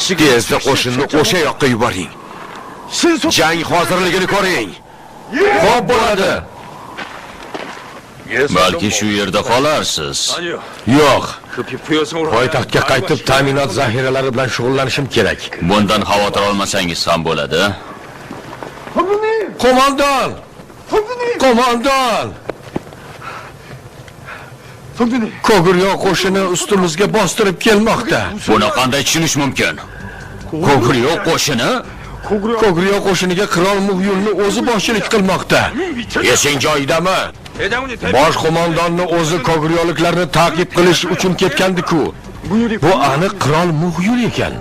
Tezda qo'shinni o'sha yoqqa yuboring. Jang hozirligini ko'ring. Xo'p bo'ladi. Balki shu yerda qolarsiz. Yo'q. Poytaxtga qaytib ta'minot zaxiralari bilan shug'ullanishim kerak. Bundan xavotir olmasangiz ham bo'ladi. Qo'mondon! Qo'mondon! Ko'guryo qo'shini ustimizga bostirib kelmoqda. Buni qanday tushunish mumkin? Ko'guryo qo'shini? Ko'guryo qo'shiniga qirol Muhyulni o'zi boshchilik qilmoqda. Esing joyidami? Bosh qo'mondonni o'zi ko'guryoliklarni ta'qib qilish uchun ketgandi-ku. Bu aniq qirol Muhyul ekan.